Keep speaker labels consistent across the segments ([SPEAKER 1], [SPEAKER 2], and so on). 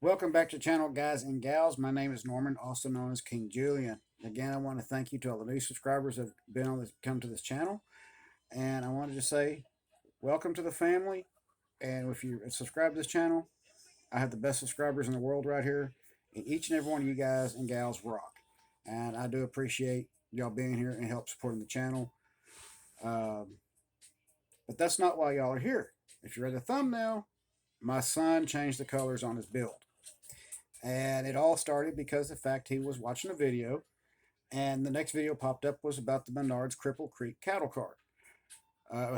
[SPEAKER 1] Welcome back to the channel, guys and gals. My name is Norman, also known as King Julian. Again, I want to thank you to all the new subscribers that have been on this, come to this channel, and I wanted to say welcome to the family. And if you subscribe to this channel, I have the best subscribers in the world right here, and each and every one of you guys and gals rock. And I do appreciate y'all being here and help supporting the channel. Um, but that's not why y'all are here. If you read the thumbnail, my son changed the colors on his build. And it all started because of the fact he was watching a video, and the next video popped up was about the Menards Cripple Creek cattle car.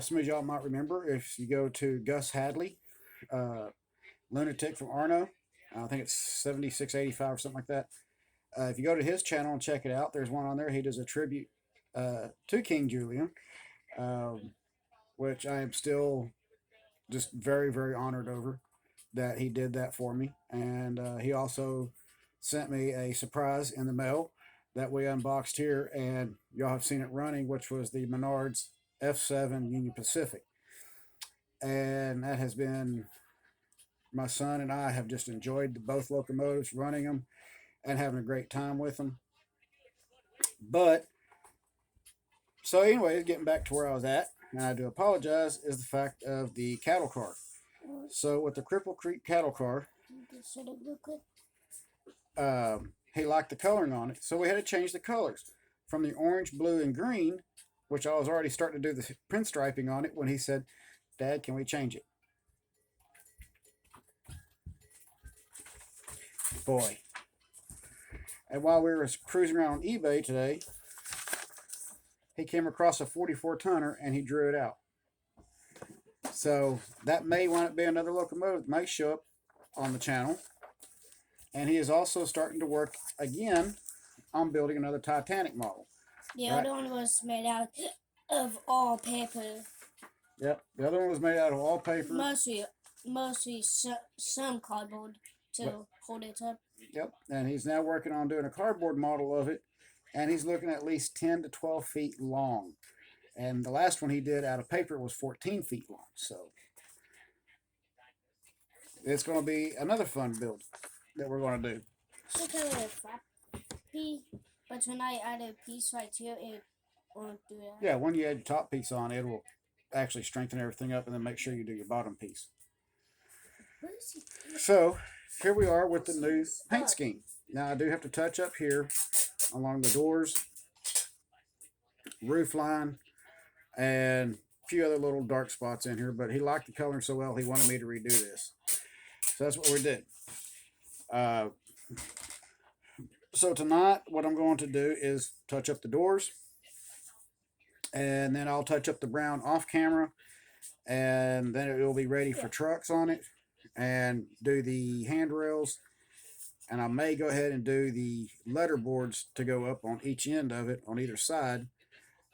[SPEAKER 1] Some of y'all might remember if you go to Gus Hadley, uh, lunatic from Arno. I think it's 7685 or something like that. If you go to his channel and check it out, there's one on there. He does a tribute to King Julian, um, which I am still just very, very honored over that he did that for me. And he also sent me a surprise in the mail that we unboxed here, and y'all have seen it running, which was the Menards F7 Union Pacific. And that has been, my son and I have just enjoyed both locomotives, running them and having a great time with them. But, so anyways, getting back to where I was at, and I do apologize, is the fact of the cattle car. So with the Cripple Creek cattle car, he liked the coloring on it, so we had to change the colors from the orange, blue, and green, which I was already starting to do the print striping on it when he said, "Dad, can we change it?" Boy. And while we were cruising around on eBay today, he came across a 44 tonner and he drew it out. So that may want to be another locomotive that may show up on the channel. And he is also starting to work again on building another Titanic model.
[SPEAKER 2] The other one was made out of all paper.
[SPEAKER 1] Yep, the other one was made out of all paper.
[SPEAKER 2] Mostly some cardboard to hold it up.
[SPEAKER 1] Yep, and he's now working on doing a cardboard model of it, and he's looking at least 10 to 12 feet long. And the last one he did out of paper was 14 feet long. So it's going to be another fun build that we're going to do.
[SPEAKER 2] So kind of flappy, but when I add a piece right here, it won't do that.
[SPEAKER 1] Yeah, when you add your top piece on, it will actually strengthen everything up, and then make sure you do your bottom piece. So here we are with the new paint scheme. Now I do have to touch up here along the doors, roof line, and a few other little dark spots in here, but he liked the color so well he wanted me to redo this. So that's what we did. So tonight what I'm going to do is touch up the doors, and then I'll touch up the brown off camera, and then it will be ready for trucks on it, and do the handrails, and I may go ahead and do the letter boards to go up on each end of it on either side,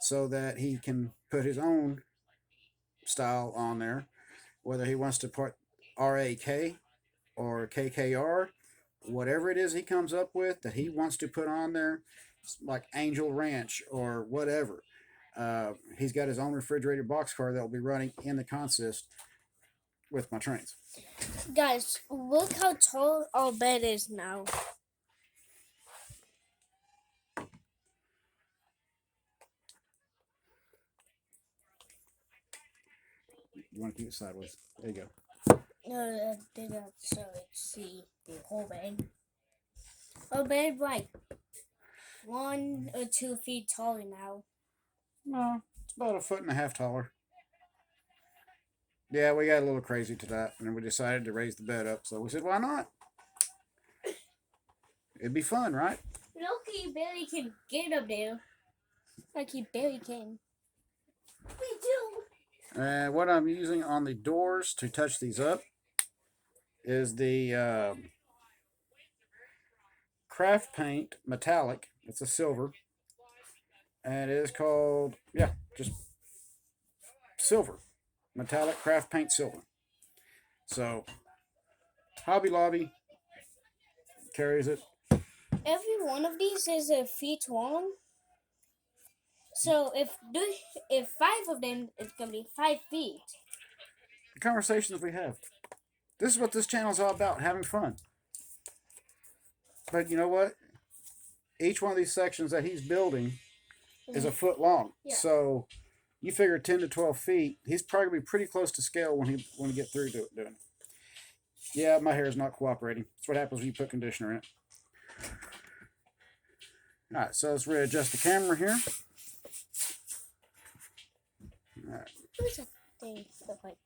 [SPEAKER 1] so that he can put his own style on there, whether he wants to put RAK or KKR, whatever it is he comes up with that he wants to put on there, like Angel Ranch or whatever. He's got his own refrigerated boxcar that will be running in the consist with my trains.
[SPEAKER 2] Guys, look how tall our bed is now.
[SPEAKER 1] You want to keep it sideways? There you go.
[SPEAKER 2] No, I did that so it's see the whole bed. Our bed like 1 or 2 feet taller now.
[SPEAKER 1] No, it's about a foot and a half taller. Yeah, we got a little crazy tonight, and we decided to raise the bed up. So we said, why not? It'd be fun, right?
[SPEAKER 2] Look, he barely can get up there. Like he barely can. We do.
[SPEAKER 1] And what I'm using on the doors to touch these up is the craft paint metallic. It's a silver, and it is called, yeah, just silver, metallic craft paint silver. So Hobby Lobby carries it.
[SPEAKER 2] Every one of these is a feet long. So if 5 of them, it's gonna be 5 feet.
[SPEAKER 1] The conversations we have. This is what this channel is all about, having fun. But you know what? Each one of these sections that he's building is a
[SPEAKER 2] Mhm.
[SPEAKER 1] foot long.
[SPEAKER 2] Yeah.
[SPEAKER 1] So you figure 10 to 12 feet. He's probably gonna be pretty close to scale when he get through doing it. Yeah, my hair is not cooperating. That's what happens when you put conditioner in it. All right, so let's readjust the camera here. All right.
[SPEAKER 2] Who's a thing that like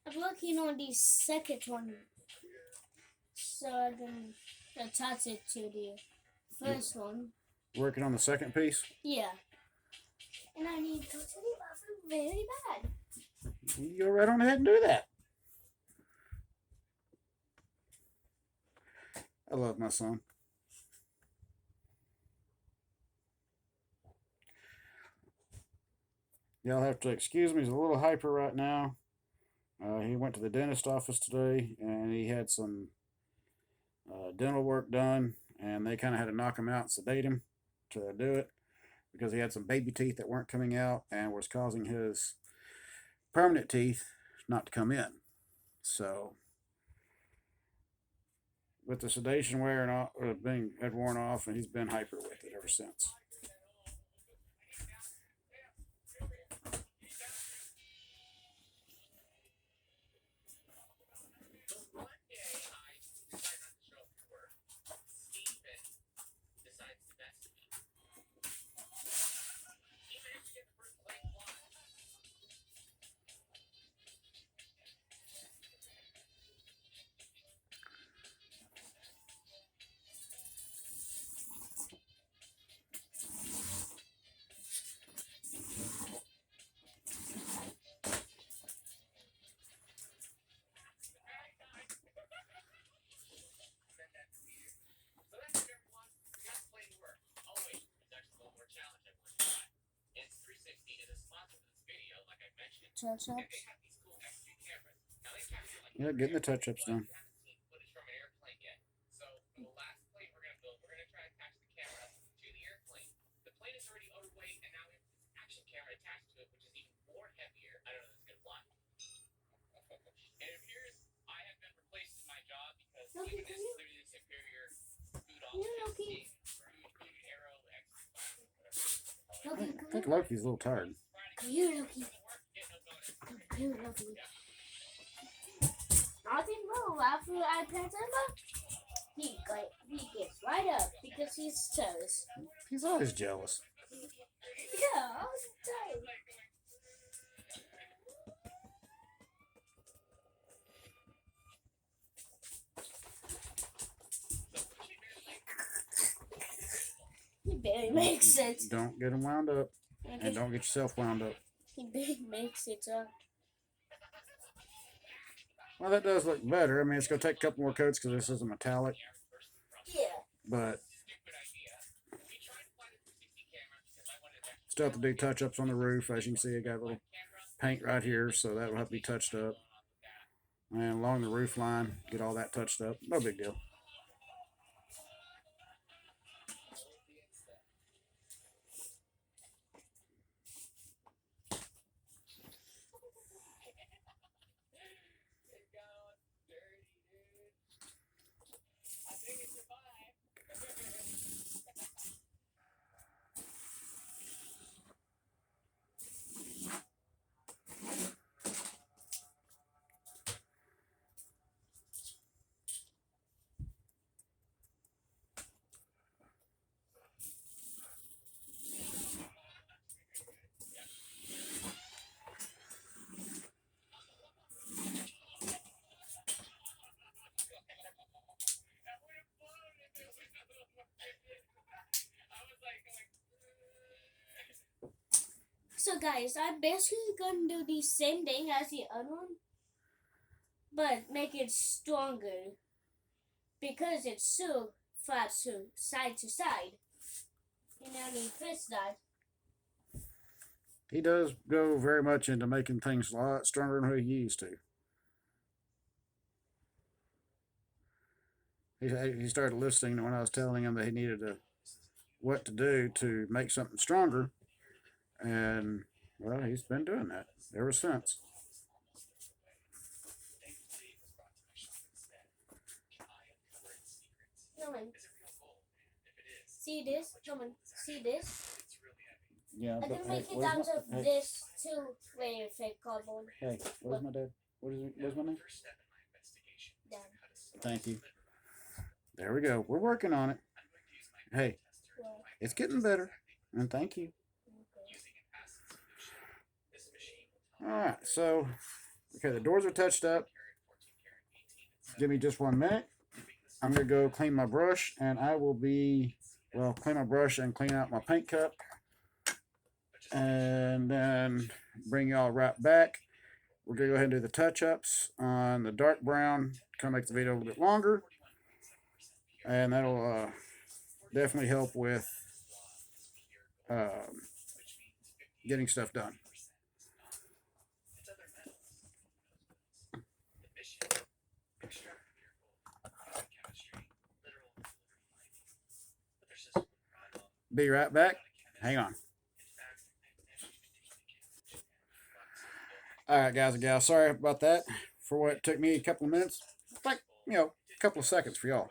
[SPEAKER 2] I'm working on the second one so I can attach it to the first one.
[SPEAKER 1] Working on the second piece.
[SPEAKER 2] Yeah. And I need to go to the bathroom very bad.
[SPEAKER 1] You go right on ahead and do that. I love my son. Y'all have to excuse me. He's a little hyper right now. He went to the dentist office today and he had some dental work done, and they kind of had to knock him out and sedate him to do it because he had some baby teeth that weren't coming out and was causing his permanent teeth not to come in. So, with the sedation wearing off, had worn off, and he's been hyper with it ever since.
[SPEAKER 2] Touch ups.
[SPEAKER 1] Yeah, getting the touch ups done.
[SPEAKER 2] Loki, come here. Here, Loki. Loki,
[SPEAKER 1] I
[SPEAKER 2] come
[SPEAKER 1] think
[SPEAKER 2] here.
[SPEAKER 1] Loki's a little tired.
[SPEAKER 2] Come here, Loki. Come here, Loki. Nothing wrong. After I pet him, he gets right up because he's jealous.
[SPEAKER 1] He's always jealous.
[SPEAKER 2] Yeah, all the time. He barely makes it.
[SPEAKER 1] Don't get him wound up, and don't get yourself wound up.
[SPEAKER 2] He barely makes it up.
[SPEAKER 1] Well, that does look better. I mean, it's going to take a couple more coats because this is a metallic,
[SPEAKER 2] Yeah.
[SPEAKER 1] but still have to do touch-ups on the roof. As you can see, I got a little paint right here, so that will have to be touched up. And along the roof line, get all that touched up. No big deal.
[SPEAKER 2] So guys, I'm basically gonna do the same thing as the other one, but make it stronger because it's so flat side to side. And now we fix that.
[SPEAKER 1] He does go very much into making things a lot stronger than he used to. He started listening when I was telling him that he needed to what to do to make something stronger. And well, he's been doing that ever since.
[SPEAKER 2] Norman, see this? Norman, see this?
[SPEAKER 1] Yeah,
[SPEAKER 2] I
[SPEAKER 1] but
[SPEAKER 2] can
[SPEAKER 1] hey,
[SPEAKER 2] make it out of this too. Wait, fake cardboard.
[SPEAKER 1] hey, where's my dad? Where's my name?
[SPEAKER 2] Dad.
[SPEAKER 1] Thank you. There we go. We're working on it. Hey,
[SPEAKER 2] Yeah.
[SPEAKER 1] it's getting better. And thank you. All right, so okay, the doors are touched up. Give me just 1 minute. I'm gonna go clean my brush, and I will be clean my brush and clean out my paint cup, and then bring y'all right back. We're gonna go ahead and do the touch-ups on the dark brown. Kind of make the video a little bit longer, and that'll definitely help with um, getting stuff done. Be right back. Hang on. All right, guys and gals. Sorry about that. For what took me a couple of minutes, like a couple of seconds for y'all.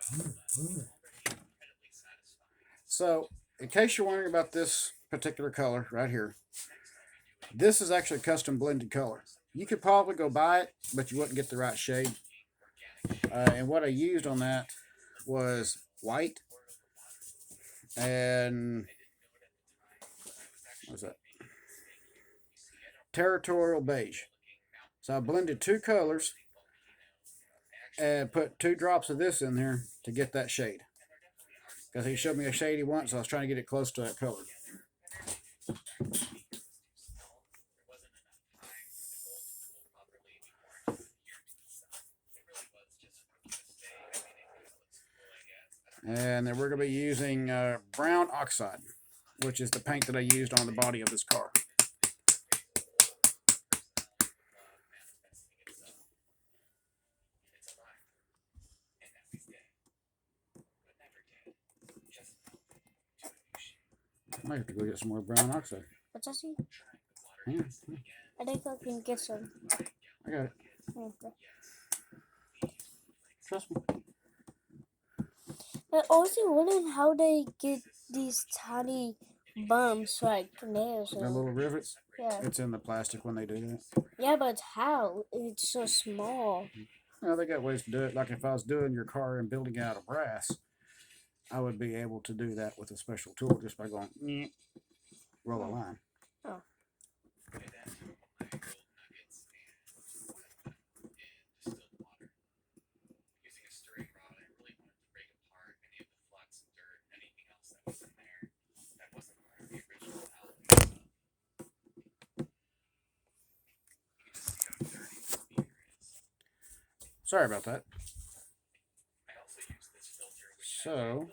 [SPEAKER 1] So, in case you're wondering about this particular color right here, this is actually a custom blended color. You could probably go buy it, but you wouldn't get the right shade. And what I used on that was white and what's that? Territorial beige. So I blended two colors and put 2 drops of this in there to get that shade. Because he showed me a shade he wants, so I was trying to get it close to that color. And then we're going to be using brown oxide, which is the paint that I used on the body of this car. I might have to go get some more brown oxide.
[SPEAKER 2] What's that? See?
[SPEAKER 1] Yeah,
[SPEAKER 2] I think I can get some.
[SPEAKER 1] I got it.
[SPEAKER 2] Okay.
[SPEAKER 1] Trust me.
[SPEAKER 2] I also wondering how they get these tiny bumps like nails.
[SPEAKER 1] The little rivets.
[SPEAKER 2] Yeah.
[SPEAKER 1] It's in the plastic when they do that.
[SPEAKER 2] Yeah, but how? It's so small.
[SPEAKER 1] Well, they got ways to do it. Like if I was doing your car and building it out of brass, I would be able to do that with a special tool just by going, roll a line.
[SPEAKER 2] Oh.
[SPEAKER 1] Sorry about that. So,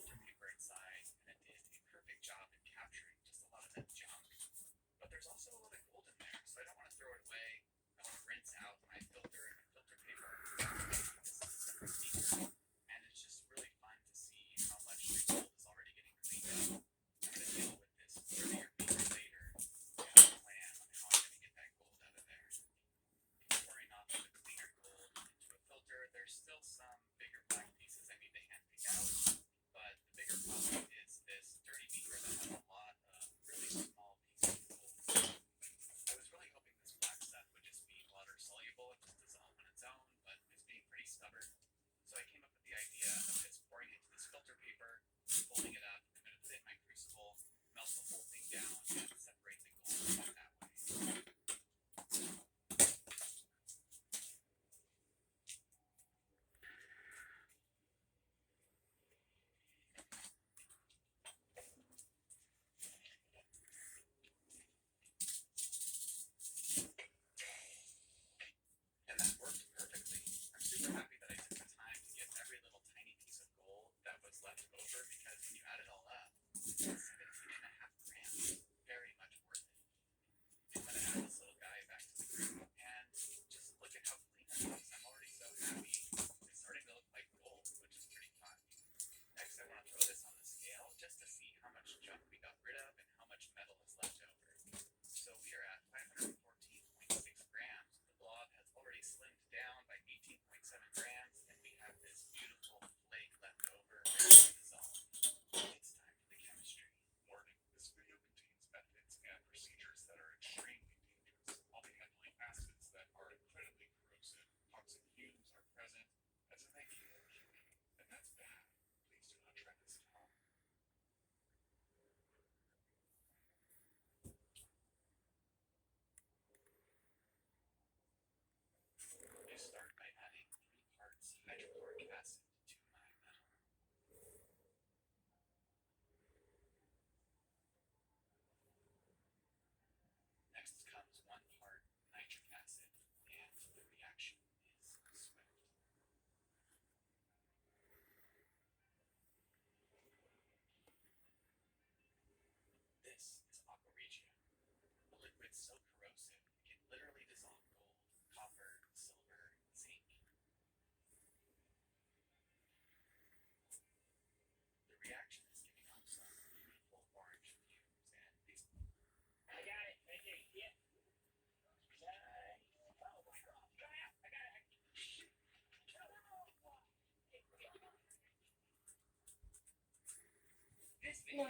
[SPEAKER 2] Now,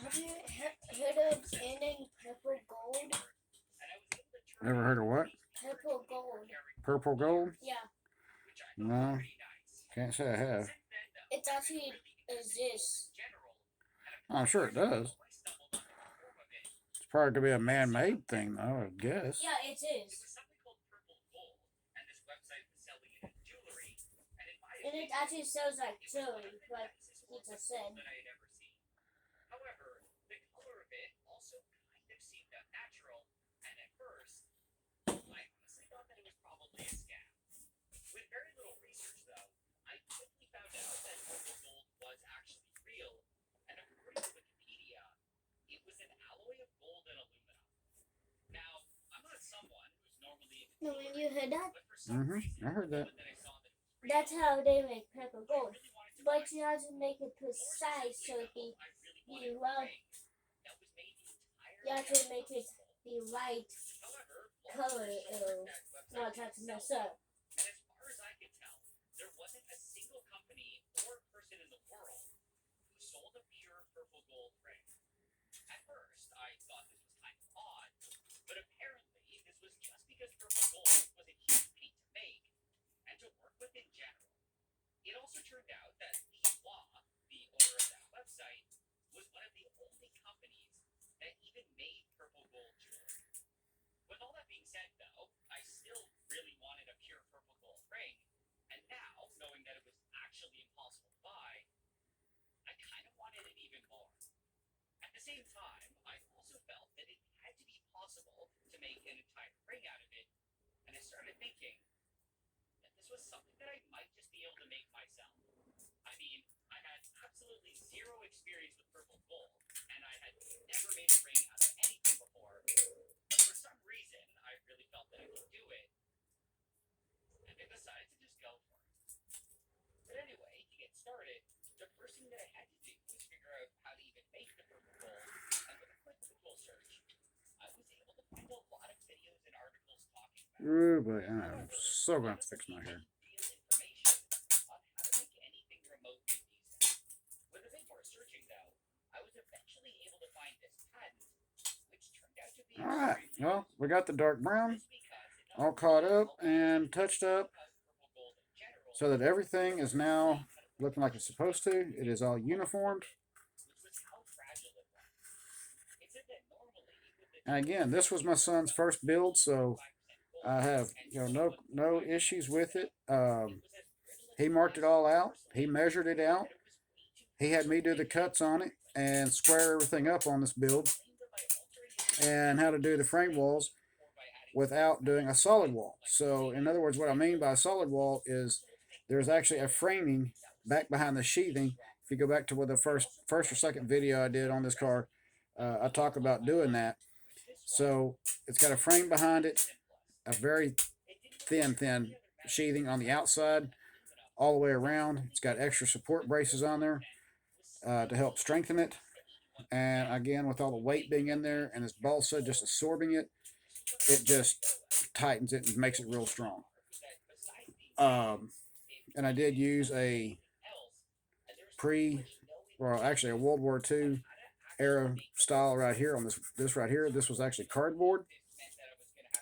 [SPEAKER 2] have you heard of ending purple gold?
[SPEAKER 1] Ever heard of what?
[SPEAKER 2] Purple gold.
[SPEAKER 1] Purple gold?
[SPEAKER 2] Yeah.
[SPEAKER 1] No, can't say I have.
[SPEAKER 2] It actually exists.
[SPEAKER 1] I'm sure it does. It's probably gonna be a man-made thing, though, I guess.
[SPEAKER 2] Yeah, it is. And it actually sounds like jewelry, like he just said. No, when you heard that,
[SPEAKER 1] I heard that.
[SPEAKER 2] that's how they make purple gold. But you have to make it precise so it be right. You have to make it the right color, not have to mess up.
[SPEAKER 1] Ooh, boy, I'm so gonna have to fix my hair. Alright, well, we got the dark brown all caught up and touched up so that everything is now looking like it's supposed to. It is all uniformed. And again, this was my son's first build, so I have no issues with it. He marked it all out. He measured it out. He had me do the cuts on it and square everything up on this build, and how to do the frame walls without doing a solid wall. So in other words, what I mean by a solid wall is there's actually a framing back behind the sheathing. If you go back to the first or second video I did on this car, I talk about doing that. So it's got a frame behind it, a very thin sheathing on the outside all the way around. It's got extra support braces on there to help strengthen it. And again, with all the weight being in there and this balsa just absorbing it, it just tightens it and makes it real strong. And I did use a actually a World War II era style right here on this right here. This was actually cardboard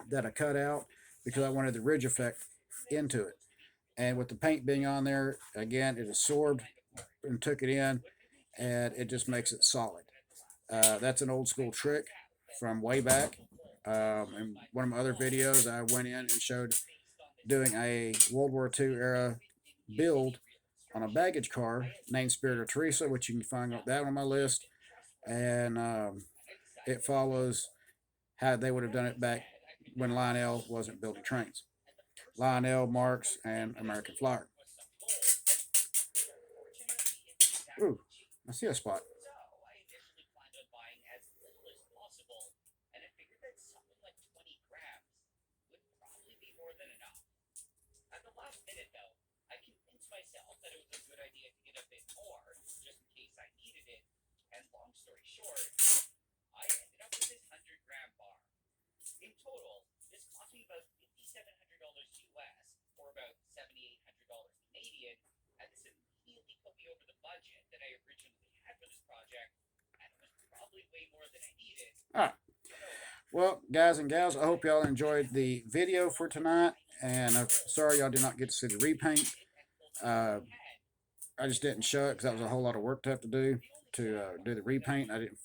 [SPEAKER 1] that I cut out because I wanted the ridge effect into it. And with the paint being on there, again, it absorbed and took it in, and it just makes it solid. That's an old school trick from way back. In one of my other videos, I went in and showed doing a World War II era build on a baggage car named Spirit of Teresa, which you can find that on my list. And it follows how they would have done it back when Lionel wasn't building trains. Lionel, Marks, and American Flyer. Ooh, I see a spot. All right. Well, guys and gals, I hope y'all enjoyed the video for tonight. And I'm sorry y'all did not get to see the repaint. I just didn't show it because that was a whole lot of work to have to do the repaint. I didn't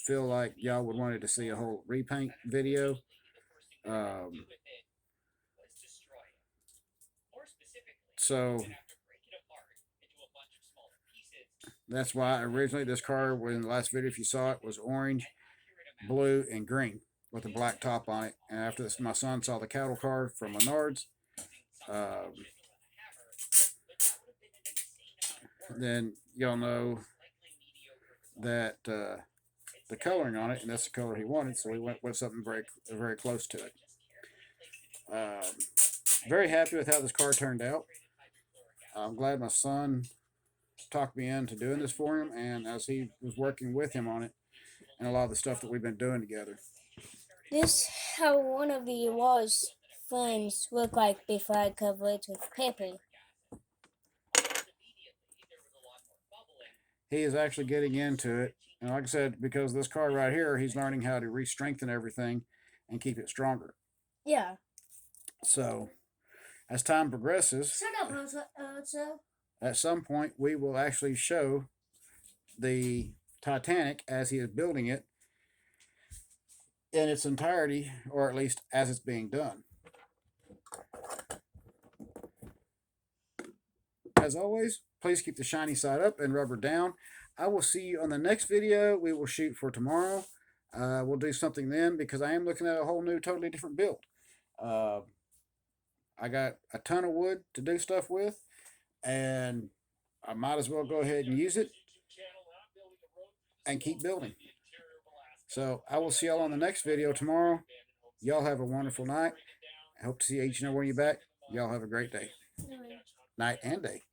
[SPEAKER 1] feel like y'all would wanted to see a whole repaint video. So that's why originally this car, in the last video, if you saw it, was orange, blue, and green with a black top on it. And after this, my son saw the cattle car from Menards. Then y'all know that the coloring on it, and that's the color he wanted, so we went with something very close to it. Very happy with how this car turned out. I'm glad my son talked me into doing this for him, and as he was working with him on it, and a lot of the stuff that we've been doing together.
[SPEAKER 2] This how one of the walls frames look like before I cover it with paper.
[SPEAKER 1] He is actually getting into it, and like I said, because this car right here, he's learning how to re-strengthen everything and keep it stronger.
[SPEAKER 2] Yeah.
[SPEAKER 1] So, as time progresses,
[SPEAKER 2] Shut up, Elsa.
[SPEAKER 1] At some point we will actually show the Titanic as he is building it in its entirety, or at least as it's being done. As always, please keep the shiny side up and rubber down. I will see you on the next video we will shoot for tomorrow. We'll do something then because I am looking at a whole new, totally different build. I got a ton of wood to do stuff with, and I might as well go ahead and use it and keep building. So I will see y'all on the next video tomorrow. Y'all have a wonderful night. I hope to see each and every one of you back. Y'all have a great day. Night and day.